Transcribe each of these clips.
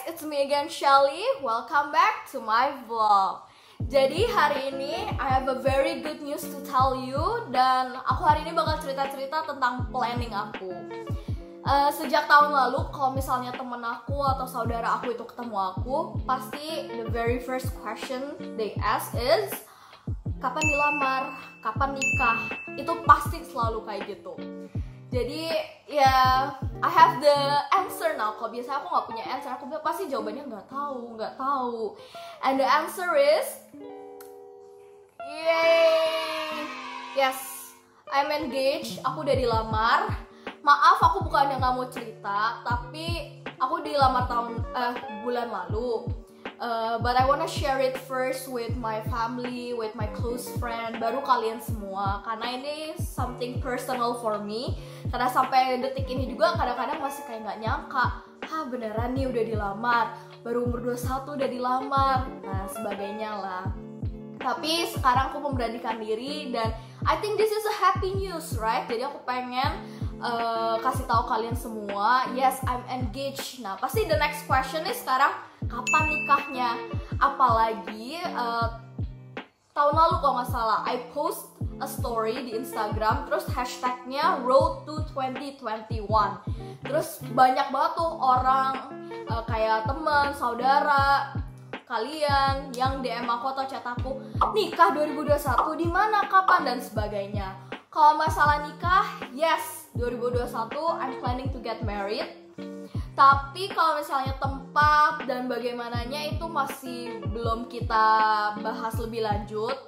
it's me again Shelly. Welcome back to my vlog. Jadi hari ini I have a very good news to tell you. Dan aku hari ini bakal cerita-cerita tentang planning aku. Sejak tahun lalu kalau misalnya temen aku atau saudara aku itu ketemu aku, pasti the very first question they ask is kapan dilamar, kapan nikah. Itu pasti selalu kayak gitu. Jadi ya I have the answer now. Kalau biasanya aku nggak punya answer, aku bilang pasti jawabannya nggak tahu. And the answer is yay, yes, I'm engaged. Aku udah dilamar. Maaf, aku bukannya nggak mau cerita, tapi aku dilamar bulan lalu. But I wanna share it first with my family, with my close friend, baru kalian semua. Karena ini something personal for me. Karena sampai detik ini juga kadang-kadang masih kayak nggak nyangka, beneran nih udah dilamar, baru umur 21 udah dilamar, nah sebagainya lah. Tapi sekarang aku memberanikan diri dan I think this is a happy news, right? Jadi aku pengen kasih tahu kalian semua, yes, I'm engaged. Nah pasti the next question is sekarang kapan nikahnya? Apalagi tahun lalu kalau nggak salah I post a story di Instagram, terus hashtagnya Road to 2021. Terus banyak banget tuh orang kayak teman, saudara kalian yang DM aku atau chat aku, nikah 2021 di mana, kapan, dan sebagainya. Kalau masalah nikah, yes, 2021 I'm planning to get married. Tapi kalau misalnya tempat dan bagaimananya itu masih belum kita bahas lebih lanjut.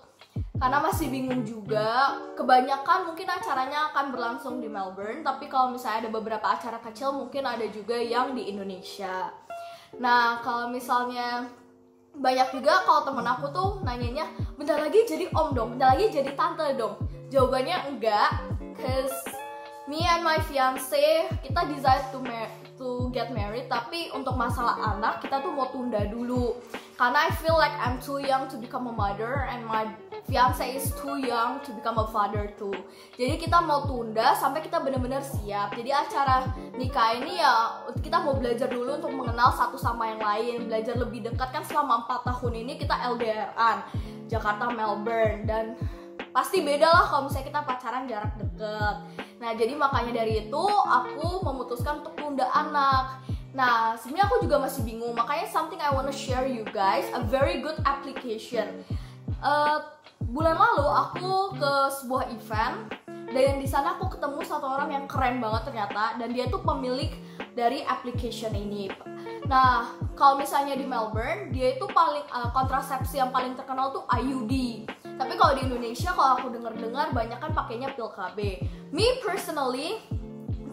Karena masih bingung juga. Kebanyakan mungkin acaranya akan berlangsung di Melbourne, tapi kalau misalnya ada beberapa acara kecil mungkin ada juga yang di Indonesia. Nah, kalau misalnya banyak juga kalau temen aku tuh nanyanya, bentar lagi jadi om dong, bentar lagi jadi tante dong. Jawabannya enggak, cause me and my fiance kita decide to get married, tapi untuk masalah anak kita tuh mau tunda dulu. Karena I feel like I'm too young to become a mother and my fiance is too young to become a father too. Jadi kita mau tunda sampai kita benar-benar siap. Jadi acara nikah ini ya kita mau belajar dulu untuk mengenal satu sama yang lain, belajar lebih dekat. Kan selama 4 tahun ini kita LDR-an Jakarta Melbourne, dan pasti beda lah kalau misalnya kita pacaran jarak deket. Nah jadi makanya dari itu aku memutuskan untuk tunda anak. Nah sebenarnya aku juga masih bingung, makanya something I wanna share you guys, a very good application. Bulan lalu aku ke sebuah event dan di sana aku ketemu satu orang yang keren banget ternyata, dan dia tuh pemilik dari application ini. Nah kalau misalnya di Melbourne dia itu paling kontrasepsi yang paling terkenal tuh IUD. Tapi kalau di Indonesia kalau aku dengar banyak kan pakainya pil KB. Me personally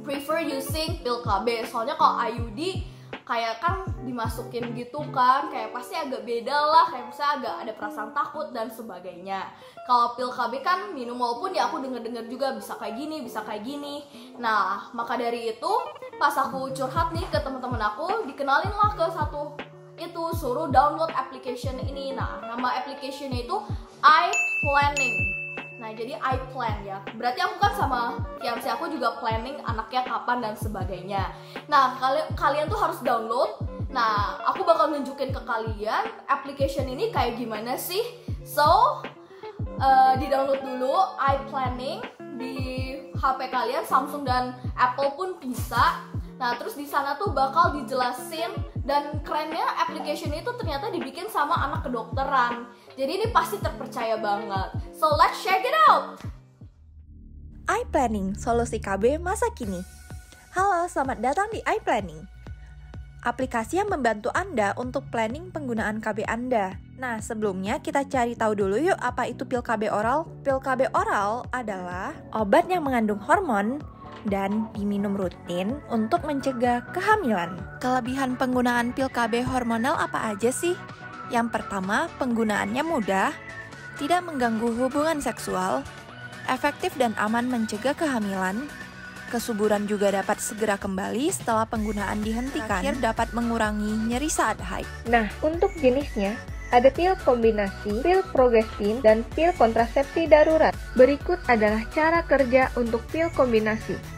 prefer using pil KB. Soalnya kalau IUD kayak kan dimasukin gitu kan, kayak pasti agak beda lah, kayak misalnya agak ada perasaan takut dan sebagainya. Kalau pil KB kan minum, walaupun ya aku dengar juga bisa kayak gini. Nah maka dari itu pas aku curhat nih ke teman-teman aku, dikenalin lah ke satu itu, suruh download application ini. Nah nama applicationnya itu iPlanning. Nah jadi iPlan ya, berarti aku kan sama fiancé aku juga planning anaknya kapan dan sebagainya. Nah kalian tuh harus download. Nah aku bakal nunjukin ke kalian application ini kayak gimana sih. So di download dulu iPlanning di HP kalian, Samsung dan Apple pun bisa. Nah terus di sana tuh bakal dijelasin, dan kerennya application itu ternyata dibikin sama anak kedokteran. Jadi ini pasti terpercaya banget. So let's check it out. iPlanning, solusi KB masa kini. Halo, selamat datang di iPlanning. Aplikasi yang membantu Anda untuk planning penggunaan KB Anda. Nah, sebelumnya kita cari tahu dulu yuk apa itu pil KB oral. Pil KB oral adalah obat yang mengandung hormon dan diminum rutin untuk mencegah kehamilan. Kelebihan penggunaan pil KB hormonal apa aja sih? Yang pertama, penggunaannya mudah, tidak mengganggu hubungan seksual, efektif dan aman mencegah kehamilan, kesuburan juga dapat segera kembali setelah penggunaan dihentikan, terakhir dapat mengurangi nyeri saat haid. Nah, untuk jenisnya, ada pil kombinasi, pil progestin, dan pil kontrasepsi darurat. Berikut adalah cara kerja untuk pil kombinasi.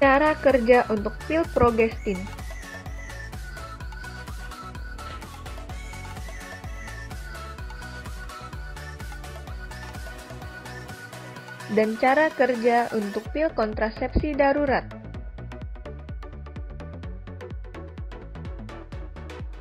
Cara kerja untuk pil progestin. Dan cara kerja untuk pil kontrasepsi darurat.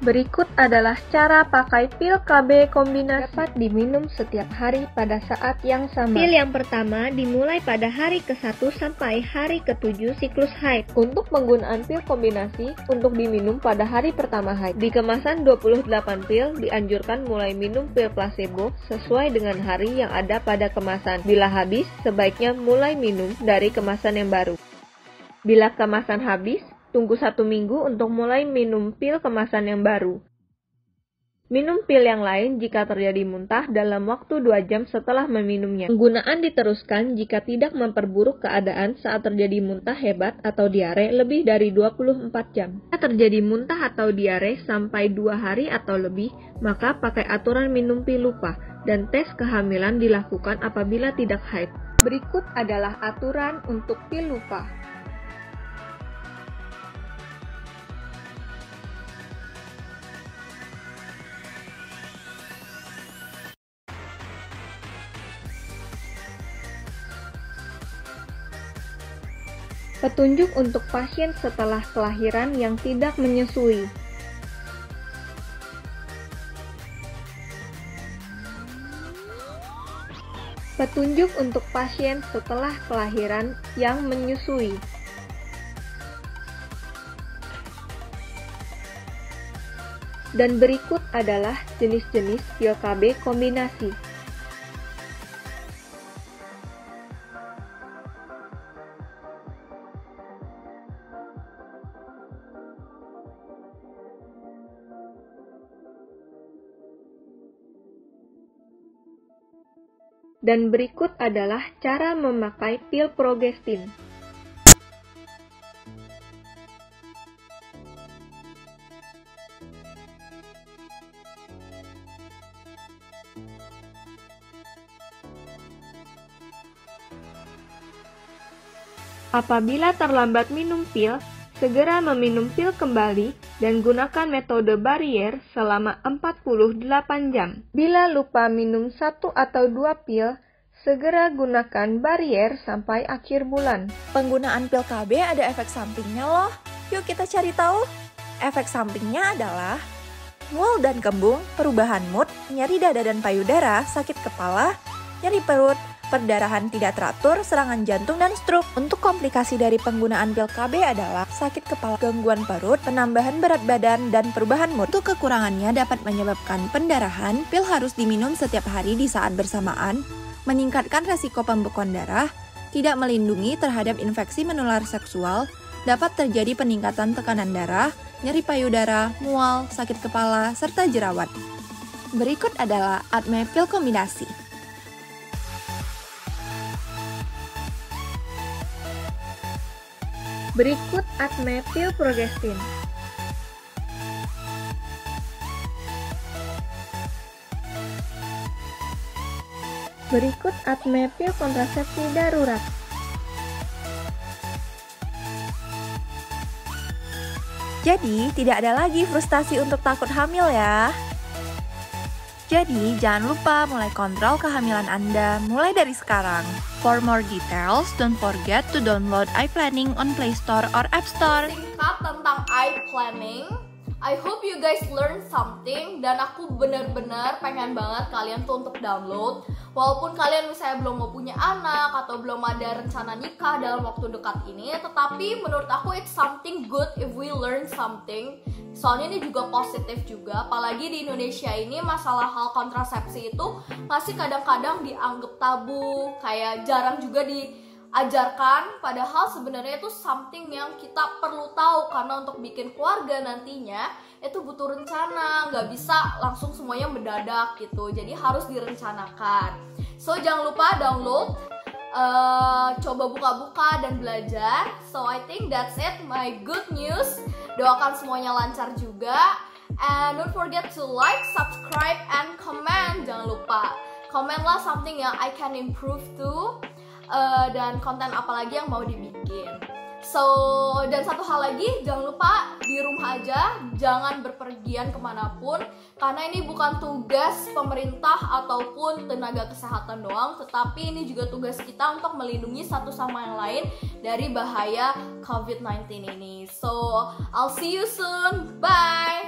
Berikut adalah cara pakai pil KB kombinasi dapat diminum setiap hari pada saat yang sama. Pil yang pertama dimulai pada hari ke-1 sampai hari ke-7 siklus haid. Untuk penggunaan pil kombinasi untuk diminum pada hari pertama haid. Di kemasan 28 pil dianjurkan mulai minum pil placebo sesuai dengan hari yang ada pada kemasan. Bila habis, sebaiknya mulai minum dari kemasan yang baru. Bila kemasan habis, tunggu 1 minggu untuk mulai minum pil kemasan yang baru. Minum pil yang lain jika terjadi muntah dalam waktu 2 jam setelah meminumnya. Penggunaan diteruskan jika tidak memperburuk keadaan saat terjadi muntah hebat atau diare lebih dari 24 jam. Jika terjadi muntah atau diare sampai 2 hari atau lebih, maka pakai aturan minum pil lupa dan tes kehamilan dilakukan apabila tidak haid. Berikut adalah aturan untuk pil lupa. Petunjuk untuk pasien setelah kelahiran yang tidak menyusui. Petunjuk untuk pasien setelah kelahiran yang menyusui. Dan berikut adalah jenis-jenis pil KB kombinasi. Dan berikut adalah cara memakai pil progestin. Apabila terlambat minum pil, segera meminum pil kembali dan gunakan metode barier selama 48 jam. Bila lupa minum 1 atau 2 pil, segera gunakan barier sampai akhir bulan. Penggunaan pil KB ada efek sampingnya loh. Yuk kita cari tahu. Efek sampingnya adalah mual dan kembung, perubahan mood, nyeri dada dan payudara, sakit kepala, nyeri perut, perdarahan tidak teratur, serangan jantung, dan stroke. Untuk komplikasi dari penggunaan pil KB adalah sakit kepala, gangguan perut, penambahan berat badan, dan perubahan mood. Untuk kekurangannya dapat menyebabkan pendarahan, pil harus diminum setiap hari di saat bersamaan, meningkatkan resiko pembekuan darah, tidak melindungi terhadap infeksi menular seksual, dapat terjadi peningkatan tekanan darah, nyeri payudara, mual, sakit kepala, serta jerawat. Berikut adalah ADME pil kombinasi. Berikut ADME pil progestin. Berikut ADME pil kontrasepsi darurat. Jadi, tidak ada lagi frustasi untuk takut hamil ya. Jadi, jangan lupa mulai kontrol kehamilan Anda mulai dari sekarang. For more details, don't forget to download iPlanning on Play Store or App Store. Singkat tentang iPlanning, I hope you guys learn something, dan aku bener-bener pengen banget kalian tuh untuk download. Walaupun kalian misalnya belum mau punya anak atau belum ada rencana nikah dalam waktu dekat ini, tetapi menurut aku it's something good if we learn something. Soalnya ini juga positif juga, apalagi di Indonesia ini masalah hal kontrasepsi itu masih kadang-kadang dianggap tabu, kayak jarang juga diajarkan, padahal sebenarnya itu something yang kita perlu tahu, karena untuk bikin keluarga nantinya itu butuh rencana, nggak bisa langsung semuanya mendadak gitu, jadi harus direncanakan. So jangan lupa download, coba buka-buka dan belajar. So I think that's it, my good news. Doakan semuanya lancar juga, and don't forget to like, subscribe, and comment. Jangan lupa comment lah something yang I can improve too, dan konten apa lagi yang mau dibikin. So, dan satu hal lagi, jangan lupa di rumah aja, jangan berpergian kemanapun, karena ini bukan tugas pemerintah ataupun tenaga kesehatan doang, tetapi ini juga tugas kita untuk melindungi satu sama yang lain dari bahaya COVID-19 ini. So, I'll see you soon. Bye!